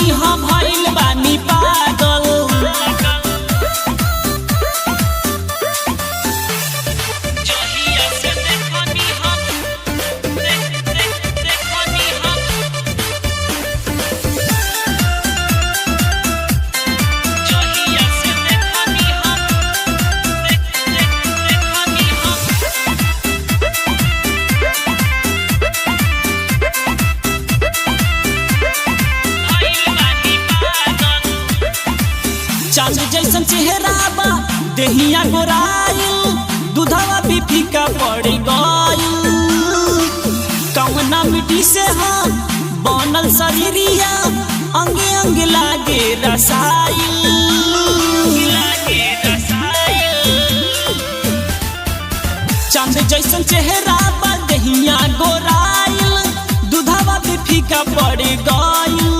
देखनी हम भइल बानी पागल। जहिया से देखनी हम देखनी हम जहिया से देखनी हम देखनी हम चांद जैसन चेहरा बा देहिया गोराइल दूधवा भी फीका पड़ गइल। कवना मिट्टी से हम बनल शरीरिया अंगे अंग लागे रसाइल। चांद जैसन चेहरा बा देहिया गोराइल दूधवा भी फीका पड़ गइल।